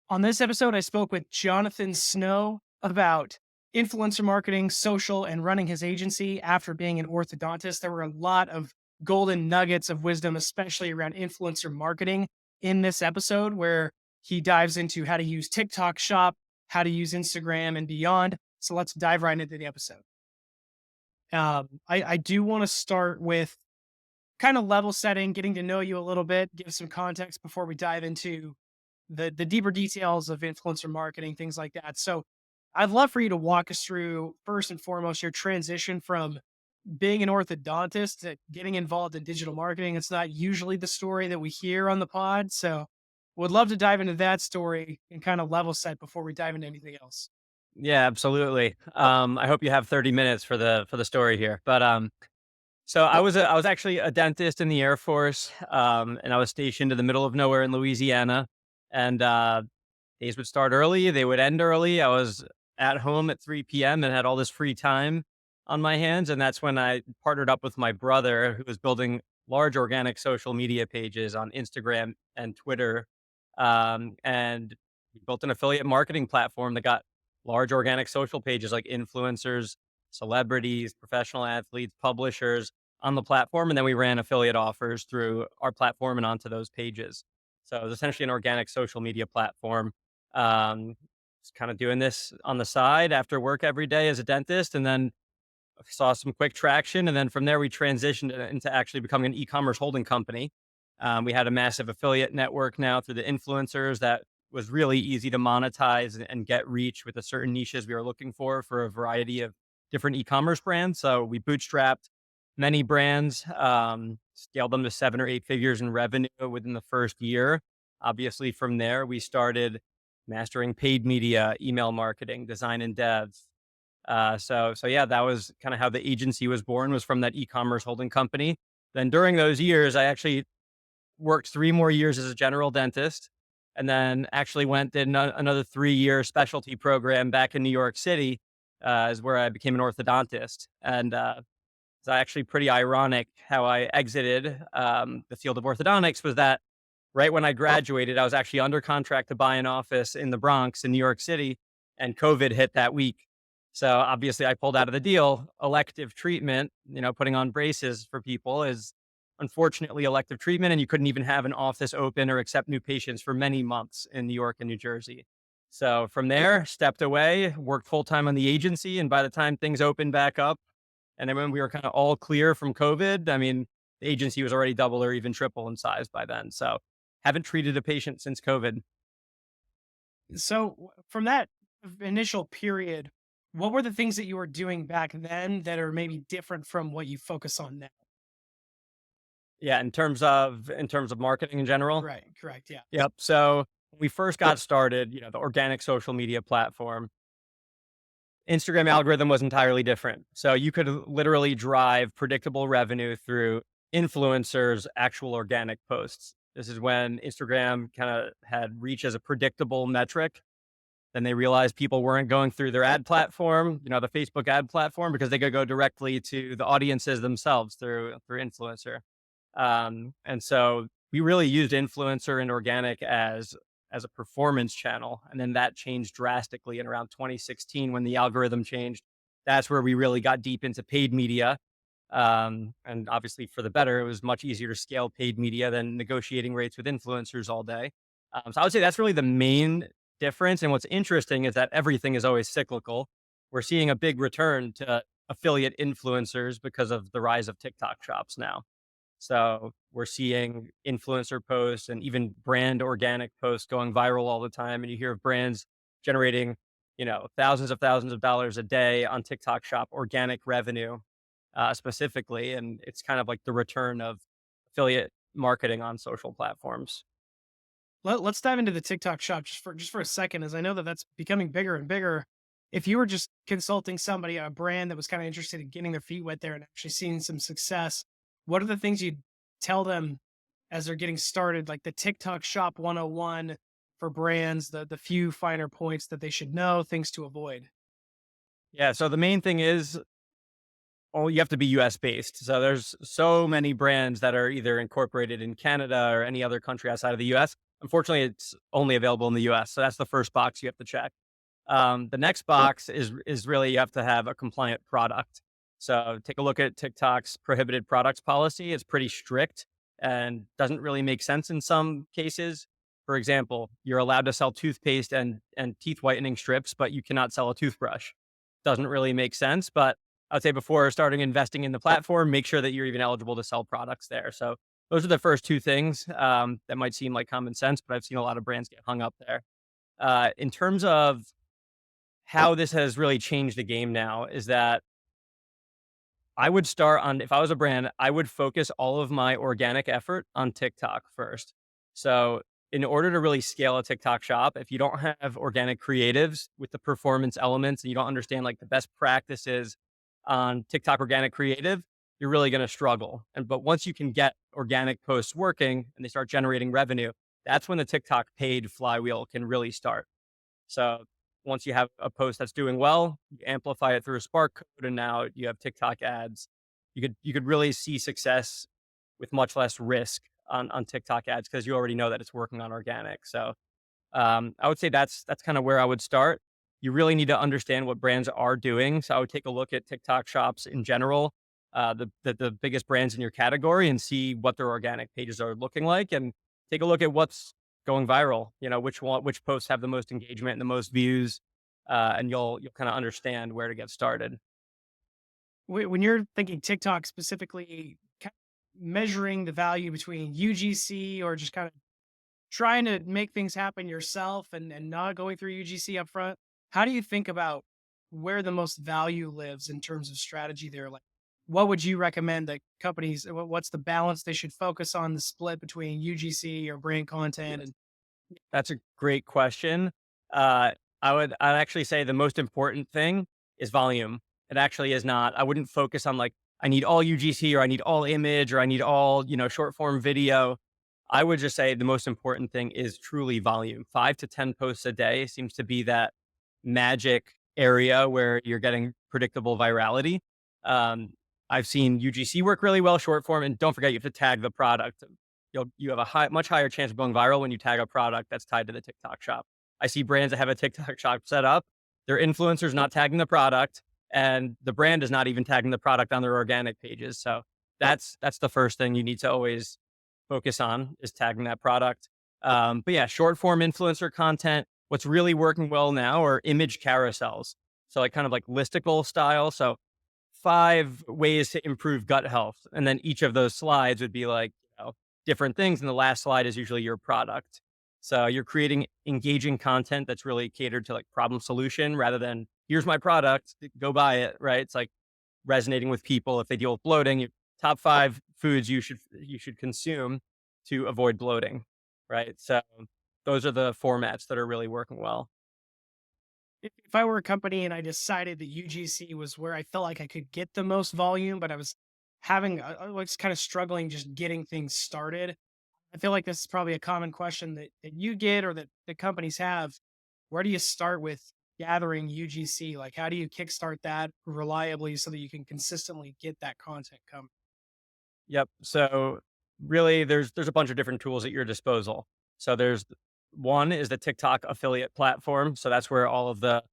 On this episode, I spoke with Jonathan Snow about influencer marketing, social, and running his agency after being an orthodontist. There were a lot of golden nuggets of wisdom, especially around influencer marketing in this episode, where he dives into how to use TikTok Shop, how to use Instagram, and beyond. So let's dive right into the episode. I do want to start with kind of level setting, getting to know you a little bit, give some context before we dive into the deeper details of influencer marketing, things like that. So I'd love for you to walk us through first and foremost your transition from being an orthodontist to getting involved in digital marketing. It's not usually the story that we hear on the pod. So would love to dive into that story and kind of level set before we dive into anything else. Yeah, absolutely. I hope you have 30 minutes for the story here. So I was actually a dentist in the Air Force, and I was stationed in the middle of nowhere in Louisiana. And days would start early, they would end early. I was at home at 3 p.m. and had all this free time on my hands, and that's when I partnered up with my brother, who was building large organic social media pages on Instagram and Twitter, and we built an affiliate marketing platform that got large organic social pages like influencers, celebrities, professional athletes, publishers on the platform, and then we ran affiliate offers through our platform and onto those pages. So it was essentially an organic social media platform. Just kind of doing this on the side after work every day as a dentist, and then saw some quick traction. And then from there, we transitioned into actually becoming an e-commerce holding company. We had a massive affiliate network now through the influencers that was really easy to monetize and get reach with the certain niches we were looking for a variety of different e-commerce brands. So we bootstrapped many brands, scaled them to 7 or 8 figures in revenue within the first year. Obviously, from there, we started mastering paid media, email marketing, design and dev. So yeah, that was kind of how the agency was born, was from that e-commerce holding company. Then during those years, I actually worked 3 more years as a general dentist, and then actually went did another 3 year specialty program back in New York City, is where I became an orthodontist. And it's actually pretty ironic how I exited the field of orthodontics. Was that right when I graduated, I was actually under contract to buy an office in the Bronx in New York City, and COVID hit that week. So obviously, I pulled out of the deal. Elective treatment, putting on braces for people is unfortunately elective treatment, and you couldn't even have an office open or accept new patients for many months in New York and New Jersey. So from there, stepped away, worked full time on the agency, and by the time things opened back up, and then when we were kind of all clear from COVID, I mean, the agency was already double or even triple in size by then. So haven't treated a patient since COVID. So from that initial period, what were the things that you were doing back then that are maybe different from what you focus on now? Yeah, in terms of marketing in general. Right, correct. Yeah. Yep. So when we first got started, the organic social media platform, Instagram algorithm was entirely different. So you could literally drive predictable revenue through influencers' actual organic posts. This is when Instagram kind of had reach as a predictable metric. Then they realized people weren't going through their ad platform, the Facebook ad platform, because they could go directly to the audiences themselves through influencer. And so we really used influencer and organic as a performance channel, and then that changed drastically in around 2016 when the algorithm changed. That's where we really got deep into paid media. And obviously, for the better, it was much easier to scale paid media than negotiating rates with influencers all day. So I would say that's really the main difference. And what's interesting is that everything is always cyclical. We're seeing a big return to affiliate influencers because of the rise of TikTok shops now. So we're seeing influencer posts and even brand organic posts going viral all the time. And you hear of brands generating, thousands of dollars a day on TikTok shop organic revenue, specifically. And it's kind of like the return of affiliate marketing on social platforms. Let's dive into the TikTok shop just for a second, as I know that that's becoming bigger and bigger. If you were just consulting somebody, a brand that was kind of interested in getting their feet wet there and actually seeing some success, what are the things you'd tell them as they're getting started, like the TikTok shop 101 for brands, the few finer points that they should know, things to avoid? Yeah. So the main thing is, oh, you have to be US based. So there's so many brands that are either incorporated in Canada or any other country outside of the US. Unfortunately, it's only available in the US. So that's the first box you have to check. The next box is really you have to have a compliant product. So take a look at TikTok's prohibited products policy. It's pretty strict and doesn't really make sense in some cases. For example, you're allowed to sell toothpaste and teeth whitening strips, but you cannot sell a toothbrush. Doesn't really make sense. But I would say before starting investing in the platform, make sure that you're even eligible to sell products there. So those are the first two things that might seem like common sense, but I've seen a lot of brands get hung up there. In terms of how this has really changed the game now is that I would start on if I was a brand, I would focus all of my organic effort on TikTok first. So, in order to really scale a TikTok shop, if you don't have organic creatives with the performance elements and you don't understand like the best practices on TikTok organic creative, you're really going to struggle. And but once you can get organic posts working and they start generating revenue, that's when the TikTok paid flywheel can really start. So once you have a post that's doing well, you amplify it through a Spark code, and now you have TikTok ads. You could really see success with much less risk on TikTok ads because you already know that it's working on organic. So I would say that's kind of where I would start. You really need to understand what brands are doing. So I would take a look at TikTok shops in general, the biggest brands in your category, and see what their organic pages are looking like, and take a look at what's going viral. You know, which posts have the most engagement and the most views, and you'll kind of understand where to get started. When you're thinking TikTok specifically, measuring the value between UGC or just kind of trying to make things happen yourself and not going through UGC up front, how do you think about where the most value lives in terms of strategy there? Like, what would you recommend that companies, what's the balance they should focus on, the split between UGC or brand content? And That's a great question. Uh, I'd actually say the most important thing is volume. It actually is not. I wouldn't focus on like I need all UGC or I need all image or I need all short form video. I would just say the most important thing is truly volume. 5 to 10 posts a day seems to be that magic area where you're getting predictable virality. Um, I've seen UGC work really well, short form, and don't forget you have to tag the product. You have a much higher chance of going viral when you tag a product that's tied to the TikTok shop. I see brands that have a TikTok shop set up, their influencers not tagging the product, and the brand is not even tagging the product on their organic pages. So that's the first thing you need to always focus on is tagging that product. But yeah, short form influencer content. What's really working well now are image carousels. So like kind of like listicle style. So 5 ways to improve gut health. And then each of those slides would be like, different things. And the last slide is usually your product. So you're creating engaging content that's really catered to like problem solution rather than here's my product, go buy it, right? It's like resonating with people if they deal with bloating. Top 5 foods you should consume to avoid bloating, right? So those are the formats that are really working well. if I were a company and I decided that UGC was where I felt like I could get the most volume, but I was I was kind of struggling just getting things started. I feel like this is probably a common question that you get or that companies have. Where do you start with gathering UGC? Like, how do you kickstart that reliably so that you can consistently get that content coming? Yep. So really there's a bunch of different tools at your disposal. So there's one is the TikTok affiliate platform. So that's where all of the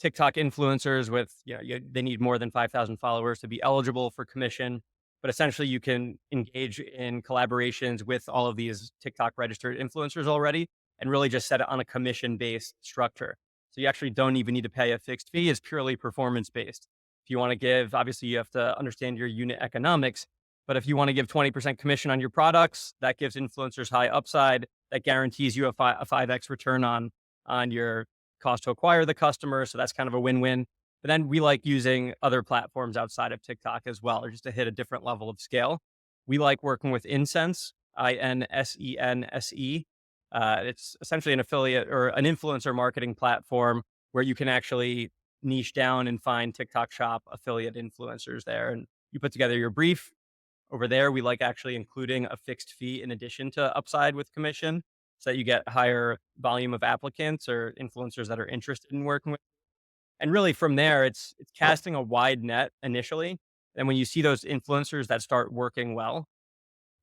TikTok influencers with, they need more than 5,000 followers to be eligible for commission. But essentially you can engage in collaborations with all of these TikTok registered influencers already and really just set it on a commission based structure. So you actually don't even need to pay a fixed fee. It's purely performance based. If you want to give, obviously you have to understand your unit economics, but if you want to give 20% commission on your products, that gives influencers high upside. That guarantees you a 5x return on your cost to acquire the customer. So that's kind of a win-win. But then we like using other platforms outside of TikTok as well, or just to hit a different level of scale. We like working with Insense, Insense. It's essentially an affiliate or an influencer marketing platform where you can actually niche down and find TikTok shop affiliate influencers there. And you put together your brief, over there, we like actually including a fixed fee in addition to upside with commission so that you get higher volume of applicants or influencers that are interested in working with. And really from there, it's casting a wide net initially. And when you see those influencers that start working well,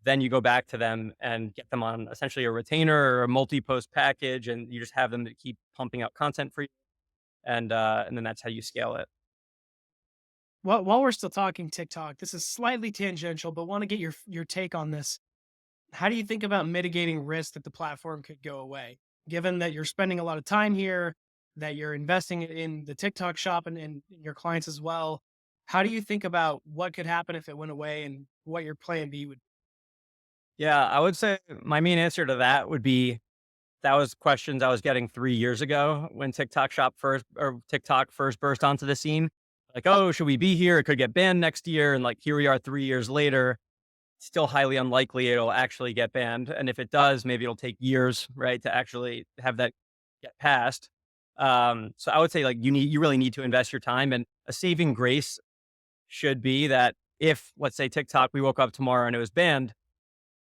then you go back to them and get them on essentially a retainer or a multi-post package, and you just have them to keep pumping out content for you, and then that's how you scale it. While we're still talking TikTok, this is slightly tangential, but want to get your take on this. How do you think about mitigating risk that the platform could go away? Given that you're spending a lot of time here, that you're investing in the TikTok shop and your clients as well, how do you think about what could happen if it went away and what your plan B would? Yeah, I would say my main answer to that would be that was questions I was getting 3 years ago when TikTok first burst onto the scene. Like, "Oh, should we be here? It could get banned next year." And, like, here we are 3 years later, still highly unlikely it'll actually get banned, and if it does, maybe it'll take years, right, to actually have that get passed. So I would say, like, you really need to invest your time, and a saving grace should be that if, let's say, TikTok, we woke up tomorrow and it was banned,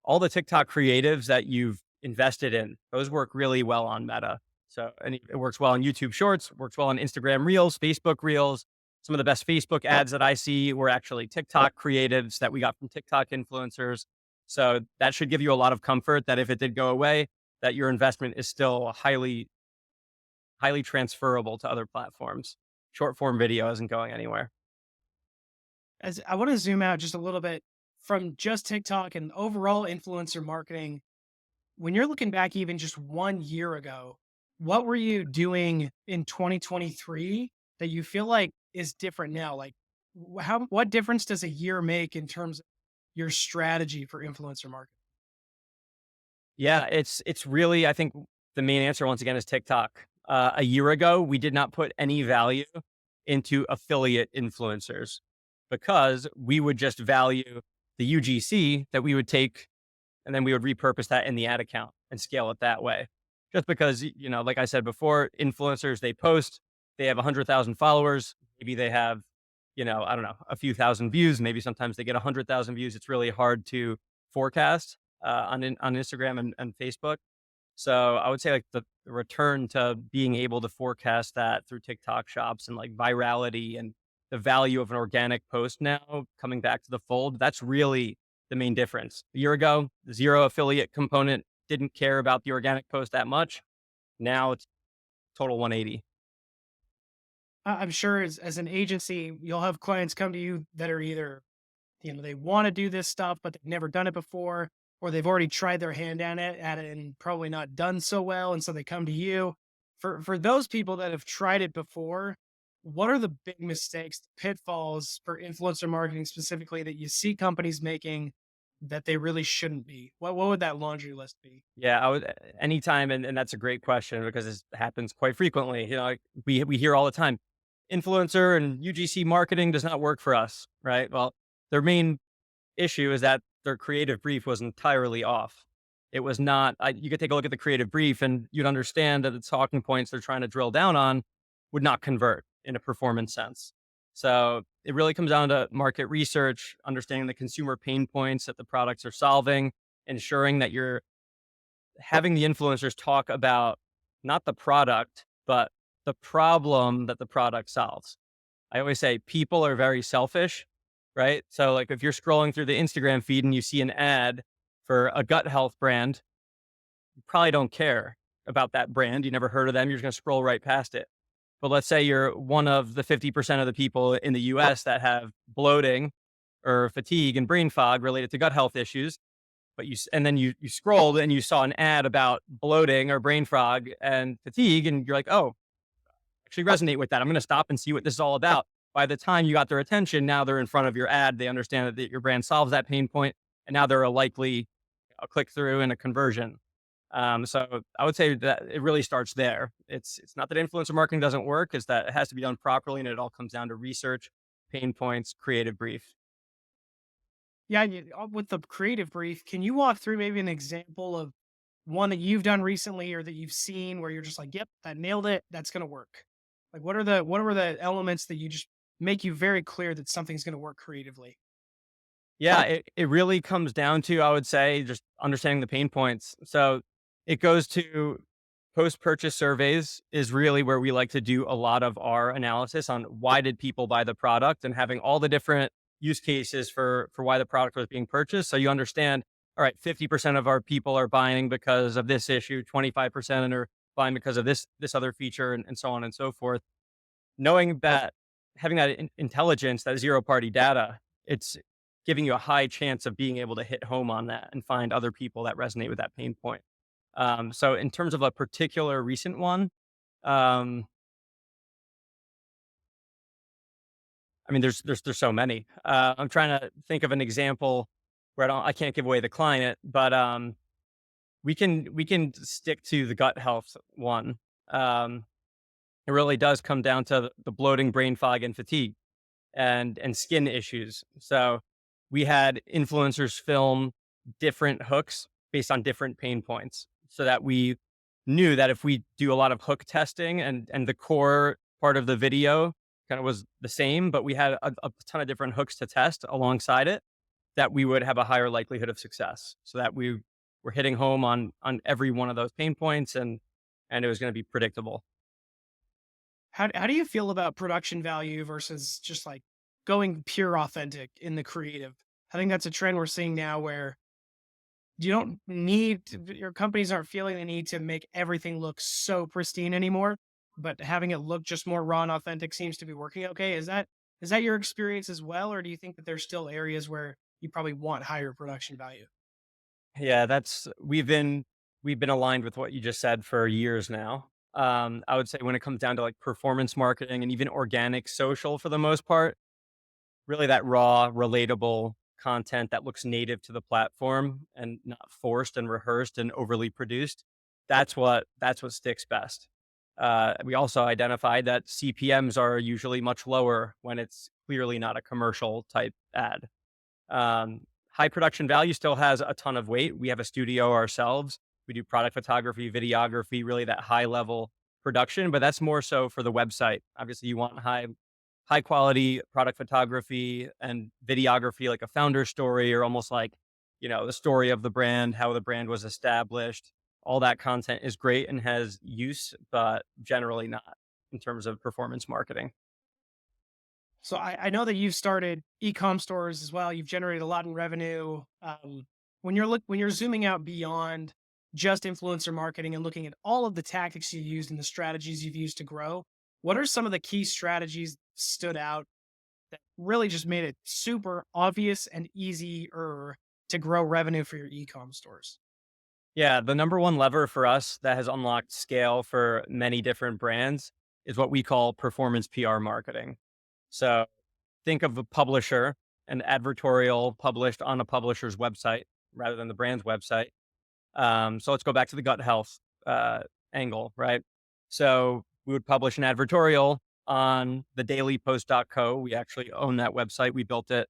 all the TikTok creatives that you've invested in, those work really well on Meta. So, and it works well on YouTube Shorts, works well on Instagram Reels, Facebook Reels. Some of the best Facebook ads that I see were actually TikTok creatives that we got from TikTok influencers. So that should give you a lot of comfort that if it did go away, that your investment is still highly transferable to other platforms. Short form video isn't going anywhere. As I want to zoom out just a little bit from just TikTok and overall influencer marketing. When you're looking back even just 1 year ago, what were you doing in 2023 that you feel like is different now? Like, what difference does a year make in terms of your strategy for influencer marketing? Yeah, it's really, I think the main answer once again is TikTok. A year ago, we did not put any value into affiliate influencers because we would just value the UGC that we would take, and then we would repurpose that in the ad account and scale it that way. Just because, like I said before, influencers, they post, they have 100,000 followers. Maybe they have, I don't know, a few thousand views. Maybe sometimes they get 100,000 views. It's really hard to forecast on Instagram and Facebook. So I would say like the return to being able to forecast that through TikTok shops and like virality and the value of an organic post now coming back to the fold, that's really the main difference. A year ago, the zero affiliate component didn't care about the organic post that much. Now it's total 180. I'm sure as an agency, you'll have clients come to you that are either, they want to do this stuff, but they've never done it before, or they've already tried their hand at it and probably not done so well. And so they come to you. For those people that have tried it before, what are the big mistakes, pitfalls for influencer marketing specifically that you see companies making that they really shouldn't be? What would that laundry list be? Yeah, I would anytime, and that's a great question because this happens quite frequently. Like we hear all the time, influencer and UGC marketing does not work for us, right? Well, their main issue is that their creative brief was entirely off. It was not. You could take a look at the creative brief, and you'd understand that the talking points they're trying to drill down on would not convert in a performance sense. So it really comes down to market research, understanding the consumer pain points that the products are solving, ensuring that you're having the influencers talk about not the product, but the problem that the product solves. I always say people are very selfish, right? So, like, if you're scrolling through the Instagram feed and you see an ad for a gut health brand, you probably don't care about that brand. You never heard of them. You're just going to scroll right past it. But let's say you're one of the 50% of the people in the US that have bloating or fatigue and brain fog related to gut health issues. But and then you scrolled and you saw an ad about bloating or brain fog and fatigue, and you're like, oh, actually resonate with that. I'm going to stop and see what this is all about. By the time you got their attention, now they're in front of your ad. They understand that your brand solves that pain point, and now they're a click through and a conversion. So I would say that it really starts there. It's not that influencer marketing doesn't work; it's that it has to be done properly, and it all comes down to research, pain points, creative brief. Yeah, with the creative brief, can you walk through maybe an example of one that you've done recently or that you've seen where you're just like, "Yep, that nailed it. That's going to work." Like, what are the elements that you just make you very clear that something's going to work creatively? Yeah, it really comes down to, I would say, just understanding the pain points. So it goes to post purchase surveys is really where we like to do a lot of our analysis on why did people buy the product and having all the different use cases for why the product was being purchased. So you understand all right, 50% of our people are buying because of this issue, 25% are buying because of this other feature, and so on and so forth. Knowing that, having that intelligence, that zero party data, it's giving you a high chance of being able to hit home on that and find other people that resonate with that pain point. So in terms of a particular recent one, um, I mean, there's so many. I'm trying to think of an example where I can't give away the client, but we can stick to the gut health one. Um, it really does come down to the bloating, brain fog, and fatigue, and skin issues. So we had influencers film different hooks based on different pain points, so that we knew that if we do a lot of hook testing, and the core part of the video kind of was the same, but we had a ton of different hooks to test alongside it, that we would have a higher likelihood of success. So that we were hitting home on every one of those pain points, and it was going to be predictable. How do you feel about production value versus just like going pure authentic in the creative? I think that's a trend we're seeing now where you don't need your companies aren't feeling the need to make everything look so pristine anymore, but having it look just more raw and authentic seems to be working okay. Is that your experience as well, or do you think that there's still areas where you probably want higher production value? Yeah, that's we've been aligned with what you just said for years now. I would say when it comes down to like performance marketing and even organic social for the most part, really that raw, relatable content that looks native to the platform and not forced and rehearsed and overly produced. That's what sticks best. We also identified that CPMs are usually much lower when it's clearly not a commercial type ad. High production value still has a ton of weight. We have a studio ourselves. We do product photography, videography, really that high level production, but that's more so for the website. Obviously, you want high quality product photography and videography, like a founder story, or almost like, the story of the brand, how the brand was established. All that content is great and has use, but generally not in terms of performance marketing. So I know that you've started e-com stores as well. You've generated a lot in revenue. When you're zooming out beyond just influencer marketing and looking at all of the tactics you used and the strategies you've used to grow, what are some of the key strategies that stood out that really just made it super obvious and easier to grow revenue for your e-com stores? Yeah, the number one lever for us that has unlocked scale for many different brands is what we call performance PR marketing. So think of a publisher, an advertorial published on a publisher's website rather than the brand's website. So let's go back to the gut health angle, right? So we would publish an advertorial on the dailypost.co. We actually own that website. We built it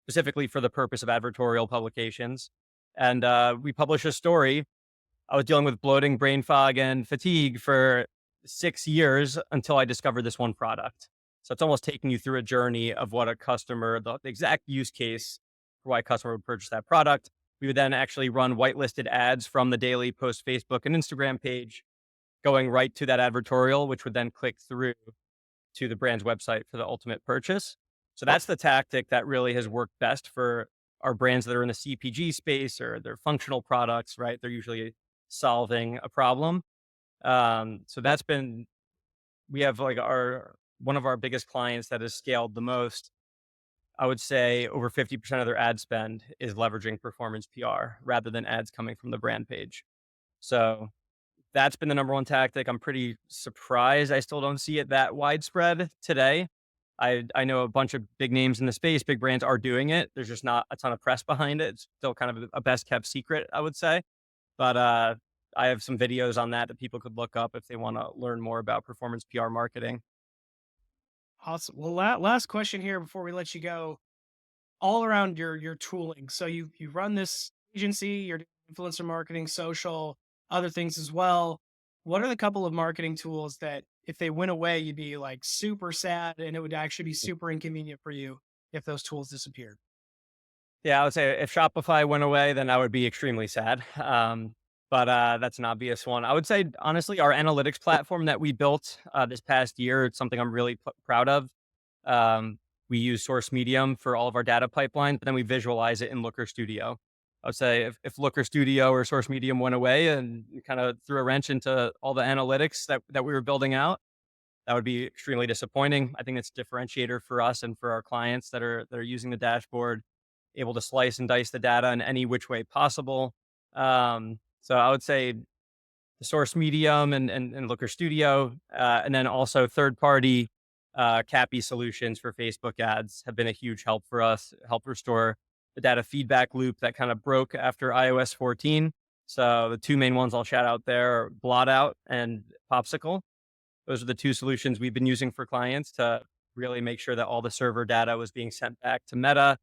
specifically for the purpose of advertorial publications. And we publish a story. I was dealing with bloating, brain fog, and fatigue for 6 years until I discovered this one product. So it's almost taking you through a journey of what a customer, the exact use case for why a customer would purchase that product. We would then actually run whitelisted ads from the Daily Post Facebook and Instagram page, going right to that advertorial, which would then click through to the brand's website for the ultimate purchase. So that's the tactic that really has worked best for our brands that are in the CPG space, or they're functional products, right? They're usually solving a problem. So that's been, we have like our, one of our biggest clients that has scaled the most. I would say over 50% of their ad spend is leveraging performance PR rather than ads coming from the brand page. So that's been the number one tactic. I'm pretty surprised I still don't see it that widespread today. I know a bunch of big names in the space, big brands are doing it. There's just not a ton of press behind it. It's still kind of a best kept secret, I would say. But I have some videos on that people could look up if they want to learn more about performance PR marketing. Awesome. Well, last question here before we let you go. All around your tooling. So you run this agency, you're doing influencer marketing, social, other things as well. What are the couple of marketing tools that if they went away, you'd be like super sad and it would actually be super inconvenient for you if those tools disappeared? Yeah, I would say if Shopify went away, then I would be extremely sad. But that's an obvious one. I would say, honestly, our analytics platform that we built this past year, it's something I'm really proud of. We use Source Medium for all of our data pipelines, but then we visualize it in Looker Studio. I would say if Looker Studio or Source Medium went away and kind of threw a wrench into all the analytics that we were building out, that would be extremely disappointing. I think it's a differentiator for us and for our clients that are using the dashboard, able to slice and dice the data in any which way possible. So I would say the Source Medium and Looker Studio, and then also third party CAPI solutions for Facebook ads have been a huge help for us, help restore the data feedback loop that kind of broke after iOS 14. So the two main ones I'll shout out there are Blotout and Popsicle. Those are the two solutions we've been using for clients to really make sure that all the server data was being sent back to Meta,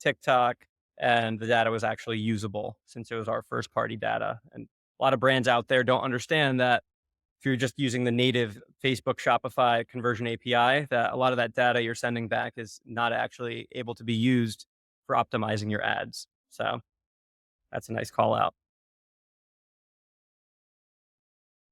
TikTok, and the data was actually usable since it was our first party data. And a lot of brands out there don't understand that if you're just using the native Facebook Shopify conversion API, that a lot of that data you're sending back is not actually able to be used for optimizing your ads. So that's a nice call out.